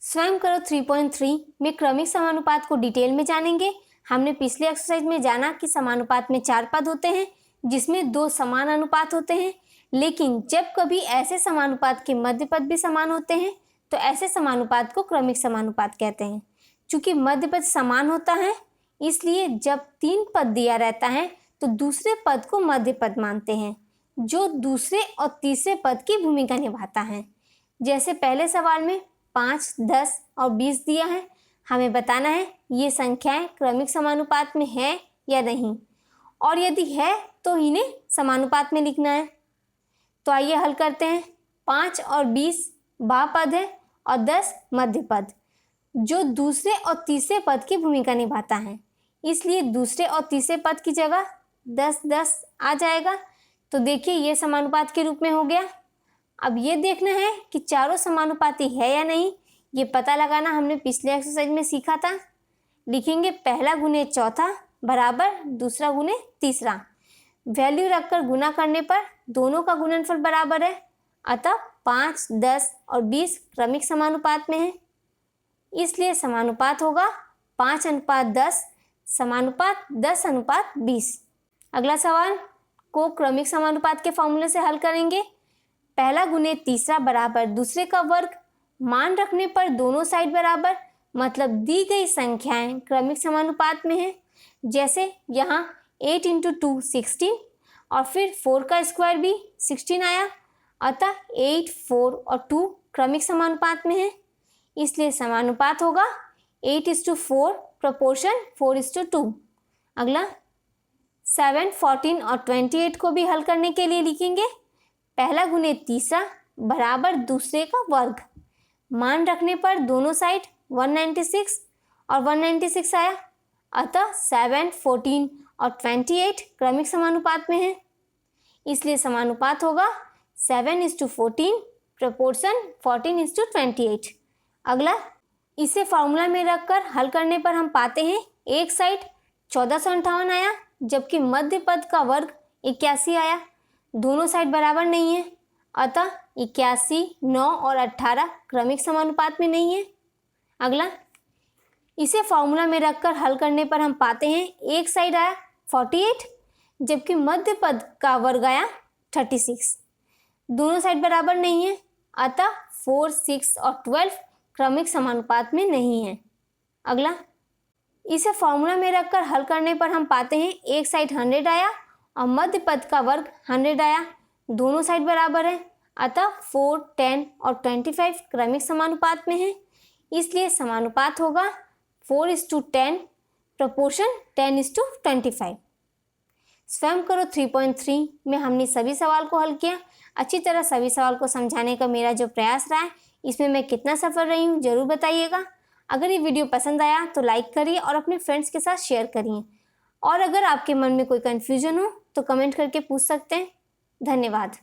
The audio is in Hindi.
स्वयं करो 3.3 में क्रमिक समानुपात को डिटेल में जानेंगे। हमने पिछले एक्सरसाइज में जाना कि समानुपात में 4 पद होते हैं जिसमें 2 समान अनुपात होते हैं, लेकिन जब कभी ऐसे समानुपात के मध्य पद भी समान होते हैं तो ऐसे समानुपात को क्रमिक समानुपात कहते हैं। चूंकि मध्य पद समान होता है इसलिए जब 3 पद दिया रहता है तो दूसरे पद को मध्य पद मानते हैं जो दूसरे और तीसरे पद की भूमिका निभाता है। जैसे पहले सवाल में 5, 10 और 20 दिया है, हमें बताना है ये संख्याएं क्रमिक समानुपात में है या नहीं, और यदि है तो इन्हें समानुपात में लिखना है। तो आइए हल करते हैं। 5 और 20 बाह्य पद है और 10 मध्य पद जो दूसरे और तीसरे पद की भूमिका निभाता है, इसलिए दूसरे और तीसरे पद की जगह 10 10 आ जाएगा। तो देखिए ये समानुपात के रूप में हो गया। अब ये देखना है कि चारों समानुपाती है या नहीं, ये पता लगाना हमने पिछले एक्सरसाइज में सीखा था। लिखेंगे पहला गुने चौथा बराबर दूसरा गुने तीसरा। वैल्यू रखकर गुना करने पर दोनों का गुणनफल बराबर है, अतः 5, 10 और 20 क्रमिक समानुपात में है, इसलिए समानुपात होगा 5:10 समानुपात 10:20। अगला सवाल को क्रमिक समानुपात के फॉर्मूले से हल करेंगे। पहला गुने तीसरा बराबर दूसरे का वर्ग। मान रखने पर दोनों साइड बराबर, मतलब दी गई संख्याएं क्रमिक समानुपात में है। जैसे यहाँ 8 × 2 16 और फिर 4 का स्क्वायर भी 16 आया, अतः 8, 4 और 2 क्रमिक समानुपात में है, इसलिए समानुपात होगा 8:4 प्रोपोर्शन 4:2। अगला 7, 14 और 28 को भी हल करने के लिए लिखेंगे पहला गुने तीसरा बराबर दूसरे का वर्ग। मान रखने पर दोनों साइड 196 और 196 आया, अतः 7, 14 और 28 क्रमिक समानुपात में है, इसलिए समानुपात होगा 7:14 प्रोपोर्शन 14:28। अगला इसे फॉर्मूला में रखकर हल करने पर हम पाते हैं एक साइड 1458 आया जबकि मध्य पद का वर्ग 81 आया। दोनों साइड बराबर नहीं है, अतः 81, 9 और 18 क्रमिक समानुपात में नहीं है। अगला इसे फॉर्मूला में रखकर हल करने पर हम पाते हैं एक साइड आया 48 जबकि मध्य पद का वर्ग आया 36। दोनों साइड बराबर नहीं है, अतः 4, 6 और 12 क्रमिक समानुपात में नहीं है। अगला इसे फॉर्मूला में रखकर हल करने पर हम पाते हैं एक साइड 100 आया और मध्य पद का वर्ग 100 आया। दोनों साइड बराबर है, अतः 4, 10 और 25 क्रमिक समानुपात में है, इसलिए समानुपात होगा 4:10 प्रोपोर्शन 10:25। स्वयं करो 3.3 में हमने सभी सवाल को हल किया। अच्छी तरह सभी सवाल को समझाने का मेरा जो प्रयास रहा है इसमें मैं कितना सफल रही हूँ जरूर बताइएगा। अगर ये वीडियो पसंद आया तो लाइक करिए और अपने फ्रेंड्स के साथ शेयर करिए, और अगर आपके मन में कोई कन्फ्यूजन हो तो कमेंट करके पूछ सकते हैं। धन्यवाद।